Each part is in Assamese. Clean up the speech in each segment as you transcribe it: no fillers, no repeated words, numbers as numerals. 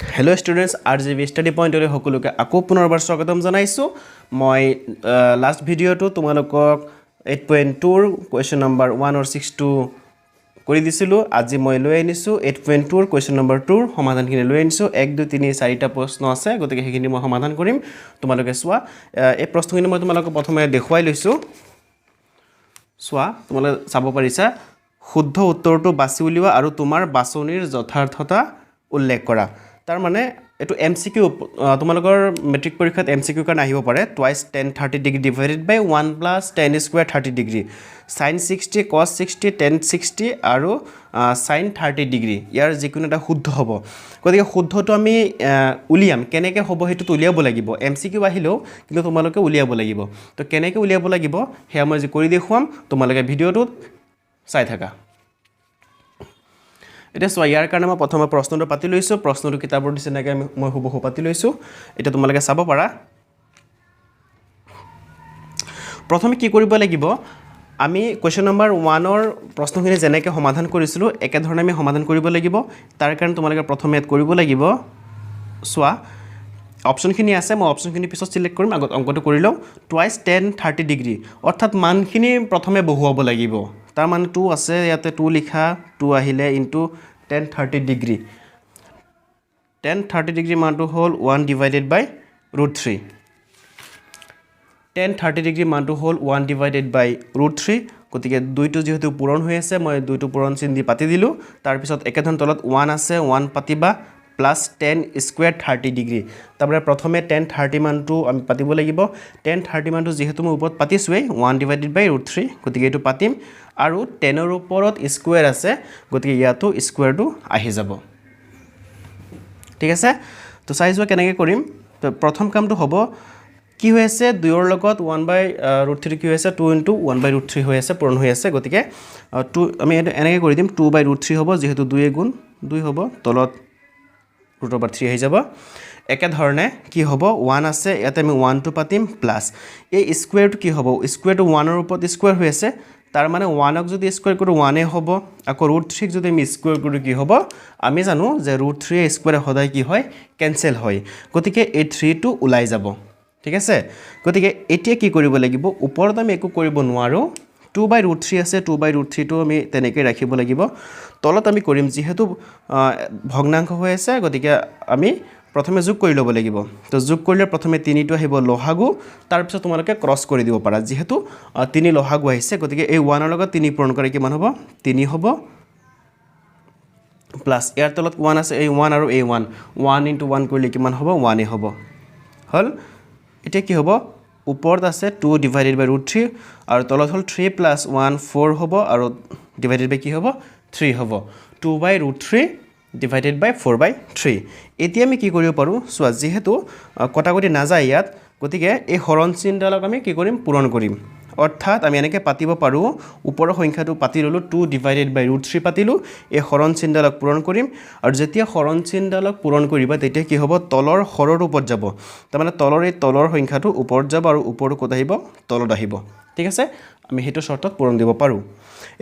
Hello students, RGB study point ole hokuluke ako punorbar swagatam janaisu. Moi last video to tumalokok 8.2 question number 1 or 6 to kori disilu. Aji moi loi anisu 8.2 question number 2 সমাধান খিনি লৈ আনিছো 1 2 3 4টা প্ৰশ্ন আছে গতিকে হেখিনি মই সমাধান কৰিম তোমালোকে সোৱা এই প্ৰশ্নখিনি মই তোমালোকক প্ৰথমে দেখুৱাই লৈছো সোৱা তোমালোকে চাব পাৰিছা শুদ্ধ উত্তৰটো বাছি উলিওৱা আৰু তোমাৰ বাছনিৰ যথাৰ্থতা উল্লেখ কৰা তাৰ মানে এটো MCQ তোমালোকৰ মেট্ৰিক পৰীক্ষাত MCQ কাৰণ আহিব পাৰে twice tan 30 degree divided by 1 plus tan square 30 degree sin 60 cos 60 tan 60 আৰু sin 30 degree ইয়াৰ যিকোনো এটা শুদ্ধ হ'ব গতিকে শুদ্ধটো আমি উলিয়াম কেনেকৈ হ'ব হেতু উলিয়াব লাগিব MCQ আহিলেও কিন্তু তোমালোকে উলিয়াব লাগিব তো কেনেকৈ উলিয়াব লাগিব হেয়া মই কৰি দেখুৱাম তোমালোকে ভিডিওটো চাই থাকা এটা সো ইয়াৰ কাৰণে মই প্ৰথমে প্ৰশ্নটো পাতি লৈছো প্ৰশ্নটো কিতাপৰ দিছে নাকে মই হুবহু পাতি লৈছো এটা তোমালোকে চাব পাৰা প্ৰথমে কি কৰিব লাগিব আমি কোৱেশ্চন নম্বৰ 1 ৰ প্ৰশ্নখিনি যেনেকৈ সমাধান কৰিছিলো একে ধৰণে আমি সমাধান কৰিব লাগিব তাৰ কাৰণে তোমালোকে প্ৰথমে এড কৰিব লাগিব সোৱা অপচনখিনি আছে মই অপচনখিনি পিছত সিলেক্ট কৰিম আগত অংকটো কৰি লও twice tan 30 ডিগ্ৰী অৰ্থাৎ মানখিনি প্ৰথমে বহুৱাব লাগিব তাৰ মানে 2 আছে ইয়াতে 2 লিখা 2 আহিলে into tan 30 degree tan 30 degree মানটো হল 1 ডিভাইডেড বাই √3 tan 30 ডিগ্ৰী মানটো হল 1 ডিভাইডেড বাই √3 গতিকে দুইটো যেহেতু পূৰণ হৈ আছে মই দুইটো পূৰণ চিন দি পাতি দিলো তাৰ পিছত একেধৰণ তলত 1 আছে 1 পাতিবা plus tan square 30 degree তারপরে প্রথমে tan 30 মানটো আমি পাতিব লাগিব tan 30 মানটো যেহেতু মই উপৰত পাতিছুই 1 divided by √3 গতিকে এটো পাতিম আৰু 10 ৰ ওপৰত স্কয়াৰ আছে গতিকে ইয়াতো স্কয়াৰটো আহি যাব ঠিক আছে তো সাইজও কেনেকৈ কৰিম তো প্ৰথম কামটো হ'ব কি হৈ আছে 2 ৰ লগত 1 by √3 কি হৈ আছে 2 into 1 by √3 হৈ আছে পূৰণ হৈ আছে গতিকে 2 আমি এনেকৈ কৰি দিম 2 by √3 হ'ব যেহেতু 2 গুণ 2 হ'ব তলত √3 হৈ যাব একে ধৰণে কি হ'ব 1 আছে ইয়াতে আমি 1 টো পাতিম প্লাস এই স্কয়াৰটো কি হ'ব স্কয়াৰটো 1 ৰ ওপৰত স্কয়াৰ হৈ আছে তাৰ মানে 1 ক যদি স্কয়াৰ কৰো 1 এ হ'ব আকৌ √3 ক যদি আমি স্কয়াৰ কৰো কি হ'ব আমি জানো যে √3 স্কয়াৰ সদায় কি হয় কেনসেল হয় গতিকে এই 3 টো ওলাই যাব ঠিক আছে গতিকে এতিয়া কি কৰিব লাগিব ওপৰত আমি একো কৰিব নোৱাৰো 2 by √3 আছে 2 by √3 টো আমি তেনেকৈ ৰাখিব লাগিব তলত আমি কৰিম যেহেতু ভগ্নাংশ হৈ আছে গতিকে আমি প্ৰথমে যোগ কৰি ল'ব লাগিব তো যোগ কৰিলে প্ৰথমে 3 টো আহিব লহাগু তাৰ পিছত তোমালোকে ক্ৰস কৰি দিব পাৰা যেহেতু 3 লহাগু আহিছে গতিকে এই 1 ৰ লগত 3 পূৰণ কৰে কিমান হ'ব 3 হ'ব প্লাস ইয়াৰ তলত 1 আছে এই 1 আৰু এই 1 1 into 1 কৰিলে কিমান হ'ব 1 এ হ'ব হল এতিয়া কি হ'ব ওপৰত আছে 2 divided by √3 আৰু তলত হল 3 plus 1 4 হ'ব আৰু divided by কি হ'ব 3 হ'ব 2 by √3 divided by 4 by 3 এতিয়া আমি কি কৰিব পাৰো সোৱা যেহেতু কটাকটি না যায় ইয়াত গতিকে এই হৰণ চিহ্নডালক আমি কি কৰিম পূৰণ কৰিম অৰ্থাৎ আমি এনেকৈ পাতিব পাৰো ওপৰৰ সংখ্যাটো পাতি ললো 2 divided by √3 পাতিলো এই হৰণ চিহ্নডালক পূৰণ কৰিম আৰু যেতিয়া হৰণ চিহ্নডালক পূৰণ কৰিবা তেতিয়া কি হ'ব তলৰ হৰৰ ওপৰত যাব তাৰ মানে তলৰ এই তলৰ সংখ্যাটো ওপৰত যাব আৰু ওপৰটো কত আহিব তলত আহিব ঠিক আছে আমি হেতু শৰ্তত পূৰণ দিব পাৰো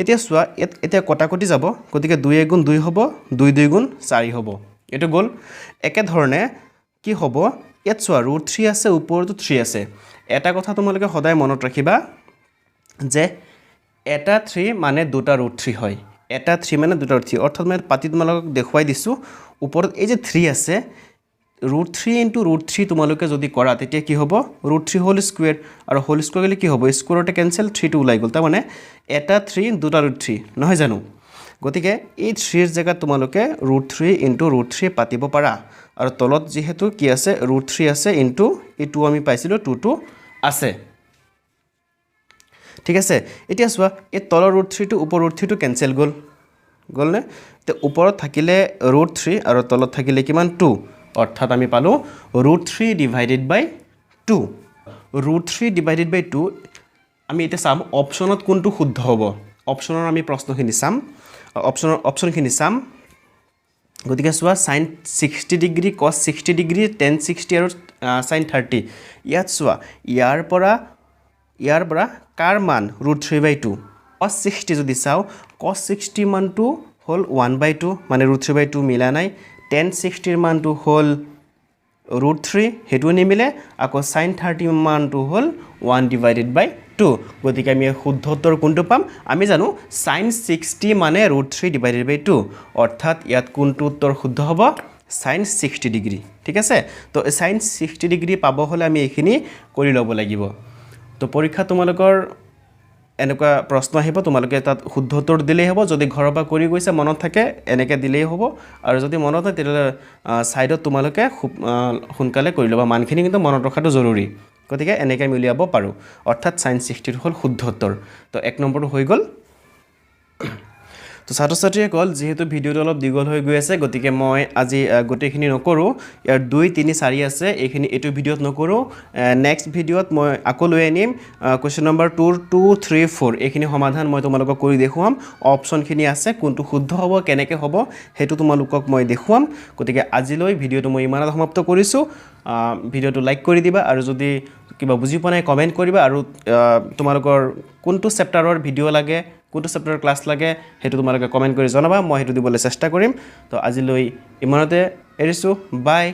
এতিয়া সোৱা এতিয়া কটাকটি যাব গতিকে 2 গুণ 2 হ'ব 2 গুণ 4 হ'ব এটো গল একে ধৰণে কি হ'ব ইয়াত সোৱা √3 আছে ওপৰটো 3 আছে এটা কথা তোমালোকে সদায় মনত ৰাখিবা যে এটা 3 মানে দুটা √3 হয় এটা 3 মানে দুটা √3 অৰ্থাৎ মই পাতি তোমালোকক দেখুৱাই দিছো ওপৰত এই যে 3 আছে √3 into √3 তোমালোকে যদি কৰা তেতিয়া কি হ'ব √3 হোল স্কয়াৰ আৰু হোল স্কয়াৰ গলে কি হ'ব স্কয়াৰতে কেনসেল 3 টো ওলাই গল তাৰ মানে এটা 3 দুটা √3 নহয় জানো গতিকে এই 3 ৰ জায়গাত তোমালোকে √3 into √3 পাতিব পাৰা আৰু তলত যেহেতু কি আছে √3 আছে into এই 2 আমি পাইছিলো 2 টো আছে ঠিক আছে এতিয়া সোৱা এই তলৰ √3 টো ওপৰ √3 টো কেনসেল গল নে তে ওপৰত থাকিলে √3 আৰু তলত থাকিলে কিমান 2 অৰ্থাৎ আমি পালো √3 divided by 2 √3 divided by 2 আমি এটা সাম অপচনত কোনটো শুদ্ধ হ'ব অপচনৰ আমি প্ৰশ্নখিনি সাম অপচনখিনি সাম গতিকে সোৱা sin 60 degree cos 60 degree tan 60 আৰু sin 30 ইয়াত সোৱা ইয়াৰ পৰা কাৰ মান √3/2 cos 60 যদি চাও cos 60 মানটো হল 1/2 মানে √3/2 মিলা নাই tan 60 ৰ মানটো হ'ল √3 হেতু নিমিলে আকৌ sin 30 মানটো হ'ল 1/2 গতিকে আমি শুদ্ধ উত্তৰ কোনটো পাম আমি জানো sin 60 মানে √3/2 অৰ্থাৎ ইয়াত কোনটো উত্তৰ শুদ্ধ হ'ব sin 60 ডিগ্ৰী ঠিক আছে তো sin 60 ডিগ্ৰী পাব হলে আমি এখিনি কৰি লব লাগিব তো পৰীক্ষা তোমালোকৰ এনেকুৱা প্ৰশ্ন আহিব তোমালোকে তাত শুদ্ধ উত্তৰ দিলেই হ'ব যদি ঘৰৰ পৰা কৰি গৈছে মনত থাকে এনেকে দিলেই হ'ব আৰু যদি মনত নাই তেতিয়ালে সাইডত তোমালোকে সোনকালে কৰি লবা মানখিনি কিন্তু মনত ৰখাটো জৰুৰী গতিকে এনেকে আমি উলিয়াব পাৰো অৰ্থাৎ sin 60 হ'ল শুদ্ধ উত্তৰ তো এক নম্বৰটো হৈ গ'ল তো ছাত্ৰ-ছাত্ৰীয়ে কল যেহেতু ভিডিওটো অলপ দীঘল হৈ গৈ আছে গতিকে মই আজি গোটেইখিনি নকৰো ইয়াৰ 2 3 4 আছে এইখিনি এটো ভিডিওত নকৰো নেক্সট ভিডিওত মই আকৌ লৈ আনিম কোৱেশ্চন নম্বৰ 2 2 3 4 এইখিনি সমাধান মই তোমালোকক কৰি দেখুৱাম অপচনখিনি আছে কোনটো শুদ্ধ হ'ব কেনেকৈ হ'ব হেতু তোমালোকক মই দেখুৱাম গতিকে আজিলৈ ভিডিওটো মই ইমানত সমাপ্ত কৰিছো ভিডিওটো লাইক কৰি দিবা আৰু যদি কিবা বুজি পোৱা নাই কমেন্ট কৰিবা আৰু তোমালোকৰ কোনটো চেপ্টাৰৰ ভিডিও লাগে কোনটো চেপ্টাৰৰ ক্লাছ লাগে হেতু তোমালোকে কমেন্ট কৰি জনাবা মই হেতু দিবলৈ চেষ্টা কৰিম তো আজিলৈ ইমানতে এৰিছো বাই